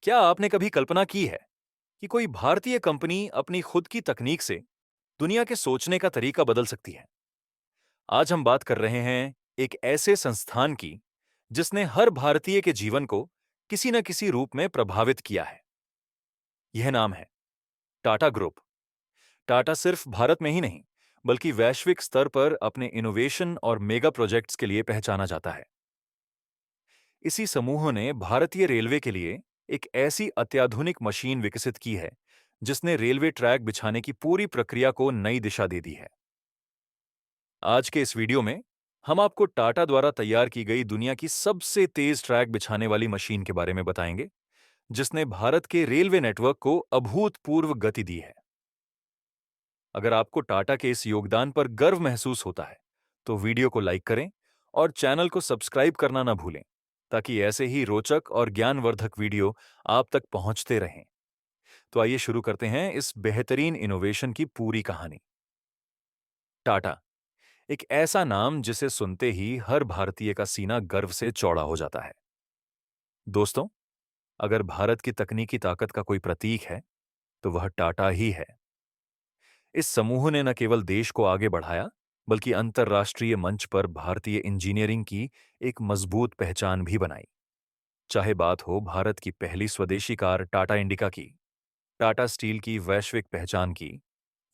क्या आपने कभी कल्पना की है कि कोई भारतीय कंपनी अपनी खुद की तकनीक से दुनिया के सोचने का तरीका बदल सकती है? आज हम बात कर रहे हैं एक ऐसे संस्थान की जिसने हर भारतीय के जीवन को किसी न किसी रूप में प्रभावित किया है। यह नाम है टाटा ग्रुप। टाटा सिर्फ भारत में ही नहीं, बल्कि वैश्विक स्तर पर अपने इनोवेशन और मेगा प्रोजेक्ट्स के लिए पहचाना जाता है। इसी समूह ने भारतीय रेलवे के लिए एक ऐसी अत्याधुनिक मशीन विकसित की है जिसने रेलवे ट्रैक बिछाने की पूरी प्रक्रिया को नई दिशा दे दी है। आज के इस वीडियो में हम आपको टाटा द्वारा तैयार की गई दुनिया की सबसे तेज ट्रैक बिछाने वाली मशीन के बारे में बताएंगे, जिसने भारत के रेलवे नेटवर्क को अभूतपूर्व गति दी है। अगर आपको टाटा के इस योगदान पर गर्व महसूस होता है, तो वीडियो को लाइक करें और चैनल को सब्सक्राइब करना ना भूलें, ताकि ऐसे ही रोचक और ज्ञानवर्धक वीडियो आप तक पहुंचते रहें। तो आइए शुरू करते हैं इस बेहतरीन इनोवेशन की पूरी कहानी। टाटा, एक ऐसा नाम जिसे सुनते ही हर भारतीय का सीना गर्व से चौड़ा हो जाता है। दोस्तों, अगर भारत की तकनीकी ताकत का कोई प्रतीक है, तो वह टाटा ही है। इस समूह ने न केवल देश को आगे बढ़ाया, बल्कि अंतर्राष्ट्रीय मंच पर भारतीय इंजीनियरिंग की एक मजबूत पहचान भी बनाई। चाहे बात हो भारत की पहली स्वदेशी कार टाटा इंडिका की, टाटा स्टील की वैश्विक पहचान की,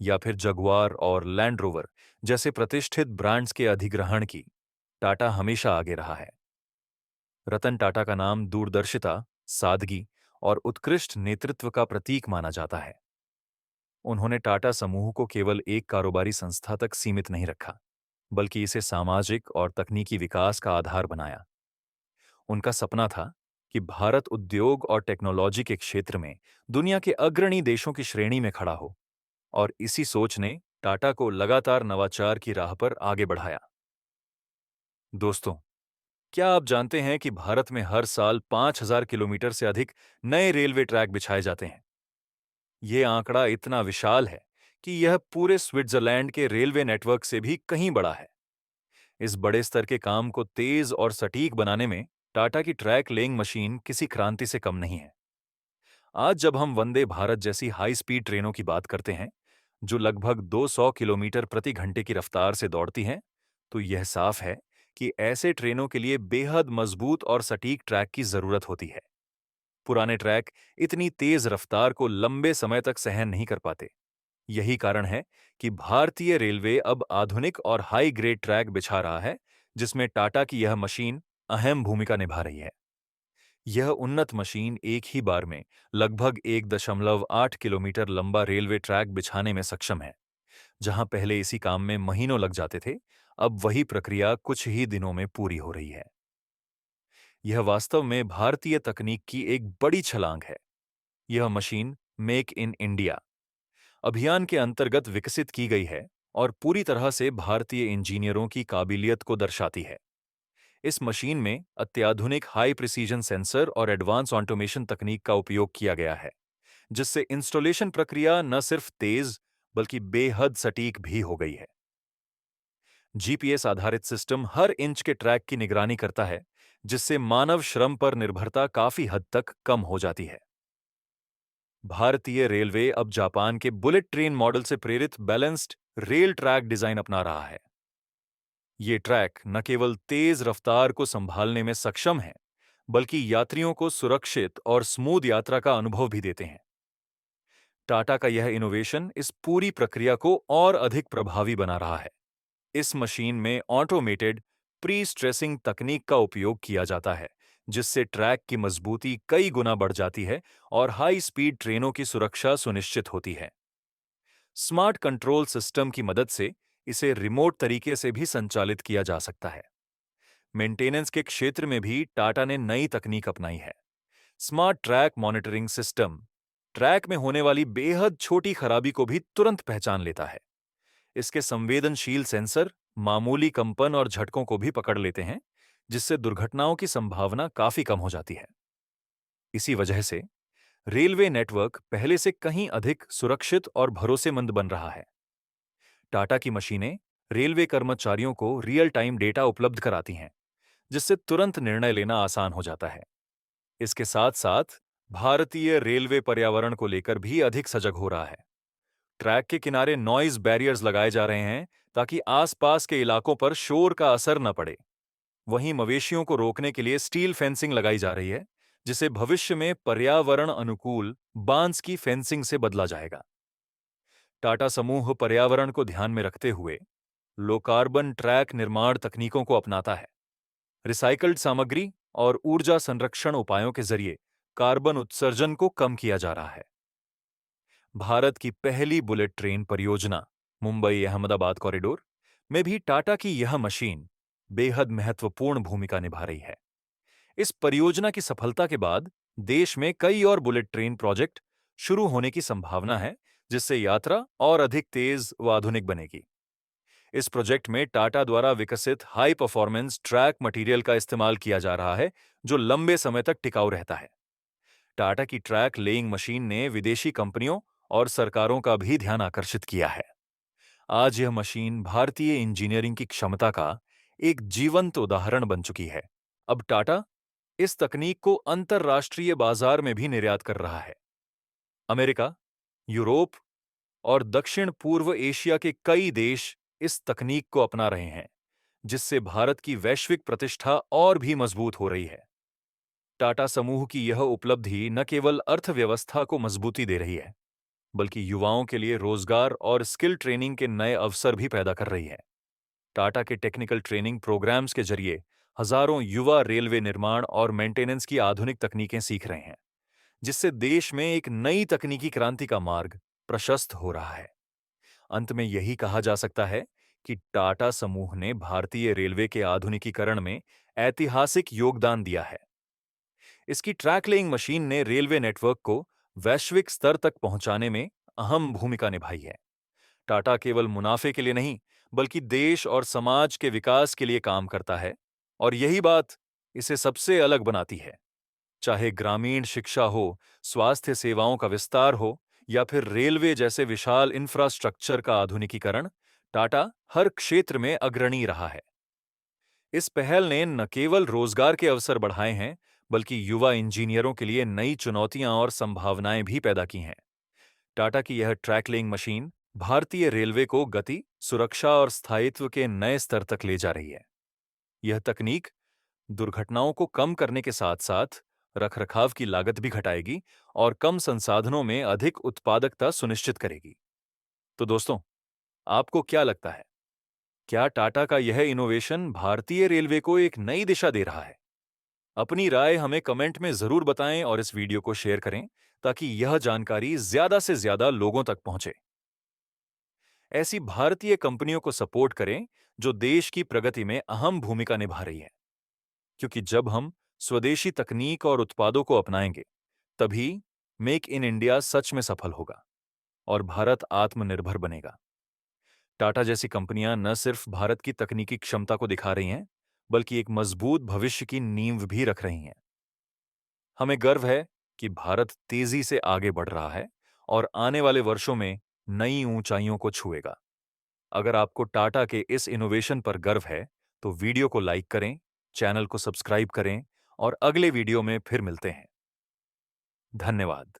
या फिर जगुआर और लैंड रोवर जैसे प्रतिष्ठित ब्रांड्स के अधिग्रहण की, टाटा हमेशा आगे रहा है। रतन टाटा का नाम दूरदर्शिता, सादगी और उत्कृष्ट नेतृत्व का प्रतीक माना जाता है। उन्होंने टाटा समूह को केवल एक कारोबारी संस्था तक सीमित नहीं रखा, बल्कि इसे सामाजिक और तकनीकी विकास का आधार बनाया। उनका सपना था कि भारत उद्योग और टेक्नोलॉजी के क्षेत्र में दुनिया के अग्रणी देशों की श्रेणी में खड़ा हो, और इसी सोच ने टाटा को लगातार नवाचार की राह पर आगे बढ़ाया। दोस्तों, क्या आप जानते हैं कि भारत में हर साल 5,000 किलोमीटर से अधिक नए रेलवे ट्रैक बिछाए जाते हैं? ये आंकड़ा इतना विशाल है कि यह पूरे स्विट्जरलैंड के रेलवे नेटवर्क से भी कहीं बड़ा है। इस बड़े स्तर के काम को तेज और सटीक बनाने में टाटा की ट्रैक लेइंग मशीन किसी क्रांति से कम नहीं है। आज जब हम वंदे भारत जैसी हाई स्पीड ट्रेनों की बात करते हैं, जो लगभग 200 किलोमीटर प्रति घंटे की रफ्तार से दौड़ती हैं, तो यह साफ है कि ऐसे ट्रेनों के लिए बेहद मजबूत और सटीक ट्रैक की जरूरत होती है। पुराने ट्रैक इतनी तेज रफ्तार को लंबे समय तक सहन नहीं कर पाते। यही कारण है कि भारतीय रेलवे अब आधुनिक और हाई ग्रेड ट्रैक बिछा रहा है, जिसमें टाटा की यह मशीन अहम भूमिका निभा रही है। यह उन्नत मशीन एक ही बार में लगभग 1.8 किलोमीटर लंबा रेलवे ट्रैक बिछाने में सक्षम है। जहां पहले इसी काम में महीनों लग जाते थे, अब वही प्रक्रिया कुछ ही दिनों में पूरी हो रही है। यह वास्तव में भारतीय तकनीक की एक बड़ी छलांग है। यह मशीन मेक इन इंडिया अभियान के अंतर्गत विकसित की गई है और पूरी तरह से भारतीय इंजीनियरों की काबिलियत को दर्शाती है। इस मशीन में अत्याधुनिक हाई प्रिसीजन सेंसर और एडवांस ऑटोमेशन तकनीक का उपयोग किया गया है, जिससे इंस्टॉलेशन प्रक्रिया न सिर्फ तेज, बल्कि बेहद सटीक भी हो गई है। जीपीएस आधारित सिस्टम हर इंच के ट्रैक की निगरानी करता है, जिससे मानव श्रम पर निर्भरता काफी हद तक कम हो जाती है। भारतीय रेलवे अब जापान के बुलेट ट्रेन मॉडल से प्रेरित बैलेंस्ड रेल ट्रैक डिजाइन अपना रहा है। ये ट्रैक न केवल तेज रफ्तार को संभालने में सक्षम है, बल्कि यात्रियों को सुरक्षित और स्मूथ यात्रा का अनुभव भी देते हैं। टाटा का यह इनोवेशन इस पूरी प्रक्रिया को और अधिक प्रभावी बना रहा है। इस मशीन में ऑटोमेटेड प्री स्ट्रेसिंग तकनीक का उपयोग किया जाता है, जिससे ट्रैक की मजबूती कई गुना बढ़ जाती है और हाई स्पीड ट्रेनों की सुरक्षा सुनिश्चित होती है। स्मार्ट कंट्रोल सिस्टम की मदद से इसे रिमोट तरीके से भी संचालित किया जा सकता है। मेंटेनेंस के क्षेत्र में भी टाटा ने नई तकनीक अपनाई है। Smart track monitoring system track में होने वाली बेहद छोटी खराबी को भी तुरंत पहचान लेता है। इसके संवेदनशील सेंसर मामूली कंपन और झटकों को भी पकड़ लेते हैं, जिससे दुर्घटनाओं की संभावना काफी कम हो जाती है। इसी वजह से रेलवे नेटवर्क पहले से कहीं अधिक सुरक्षित और भरोसेमंद बन रहा है। टाटा की मशीनें रेलवे कर्मचारियों को रियल टाइम डेटा उपलब्ध कराती हैं, जिससे तुरंत निर्णय लेना आसान हो जाता है। इसके साथ साथ भारतीय रेलवे पर्यावरण को लेकर भी अधिक सजग हो रहा है। ट्रैक के किनारे नॉइज बैरियर्स लगाए जा रहे हैं ताकि आसपास के इलाकों पर शोर का असर न पड़े। वहीं मवेशियों को रोकने के लिए स्टील फेंसिंग लगाई जा रही है, जिसे भविष्य में पर्यावरण अनुकूल बांस की फेंसिंग से बदला जाएगा। टाटा समूह पर्यावरण को ध्यान में रखते हुए लो कार्बन ट्रैक निर्माण तकनीकों को अपनाता है। रिसाइकल्ड सामग्री और ऊर्जा संरक्षण उपायों के जरिए कार्बन उत्सर्जन को कम किया जा रहा है। भारत की पहली बुलेट ट्रेन परियोजना मुंबई अहमदाबाद कॉरिडोर में भी टाटा की यह मशीन बेहद महत्वपूर्ण भूमिका निभा रही है। इस परियोजना की सफलता के बाद देश में कई और बुलेट ट्रेन प्रोजेक्ट शुरू होने की संभावना है, जिससे यात्रा और अधिक तेज व आधुनिक बनेगी। इस प्रोजेक्ट में टाटा द्वारा विकसित हाई परफॉर्मेंस ट्रैक मटेरियल का इस्तेमाल किया जा रहा है, जो लंबे समय तक टिकाऊ रहता है। टाटा की ट्रैक लेइंग मशीन ने विदेशी कंपनियों और सरकारों का भी ध्यान आकर्षित किया है। आज यह मशीन भारतीय इंजीनियरिंग की क्षमता का एक जीवंत उदाहरण बन चुकी है। अब टाटा इस तकनीक को अंतर्राष्ट्रीय बाजार में भी निर्यात कर रहा है। अमेरिका, यूरोप और दक्षिण पूर्व एशिया के कई देश इस तकनीक को अपना रहे हैं, जिससे भारत की वैश्विक प्रतिष्ठा और भी मजबूत हो रही है। टाटा समूह की यह उपलब्धि न केवल अर्थव्यवस्था को मजबूती दे रही है, बल्कि युवाओं के लिए रोजगार और स्किल ट्रेनिंग के नए अवसर भी पैदा कर रही है। टाटा के टेक्निकल ट्रेनिंग प्रोग्राम्स के जरिए हजारों युवा रेलवे निर्माण और मेंटेनेंस की आधुनिक तकनीकें सीख रहे हैं, जिससे देश में एक नई तकनीकी क्रांति का मार्ग प्रशस्त हो रहा है। अंत में यही कहा जा सकता है कि टाटा समूह ने भारतीय रेलवे के आधुनिकीकरण में ऐतिहासिक योगदान दिया है। इसकी ट्रैक लेइंग मशीन ने रेलवे नेटवर्क को वैश्विक स्तर तक पहुंचाने में अहम भूमिका निभाई है। टाटा केवल मुनाफे के लिए नहीं, बल्कि देश और समाज के विकास के लिए काम करता है, और यही बात इसे सबसे अलग बनाती है। चाहे ग्रामीण शिक्षा हो, स्वास्थ्य सेवाओं का विस्तार हो, या फिर रेलवे जैसे विशाल इंफ्रास्ट्रक्चर का आधुनिकीकरण, टाटा हर क्षेत्र में अग्रणी रहा है। इस पहल ने न केवल रोजगार के अवसर बढ़ाए हैं, बल्कि युवा इंजीनियरों के लिए नई चुनौतियां और संभावनाएं भी पैदा की हैं। टाटा की यह ट्रैक लेइंग मशीन भारतीय रेलवे को गति, सुरक्षा और स्थायित्व के नए स्तर तक ले जा रही है। यह तकनीक दुर्घटनाओं को कम करने के साथ-साथ रखरखाव की लागत भी घटाएगी और कम संसाधनों में अधिक उत्पादकता सुनिश्चित करेगी। तो दोस्तों, आपको क्या लगता है? क्या टाटा का यह इनोवेशन भारतीय रेलवे को एक नई दिशा दे रहा है? अपनी राय हमें कमेंट में जरूर बताएं और इस वीडियो को शेयर करें, ताकि यह जानकारी ज्यादा से ज्यादा लोगों तक पहुंचे। ऐसी भारतीय कंपनियों को सपोर्ट करें जो देश की प्रगति में अहम भूमिका निभा रही है, क्योंकि जब हम स्वदेशी तकनीक और उत्पादों को अपनाएंगे, तभी मेक इन इंडिया सच में सफल होगा और भारत आत्मनिर्भर बनेगा। टाटा जैसी कंपनियां न सिर्फ भारत की तकनीकी क्षमता को दिखा रही हैं, बल्कि एक मजबूत भविष्य की नींव भी रख रही हैं। हमें गर्व है कि भारत तेजी से आगे बढ़ रहा है और आने वाले वर्षों में नई ऊंचाइयों को छुएगा। अगर आपको टाटा के इस इनोवेशन पर गर्व है, तो वीडियो को लाइक करें, चैनल को सब्सक्राइब करें और अगले वीडियो में फिर मिलते हैं। धन्यवाद।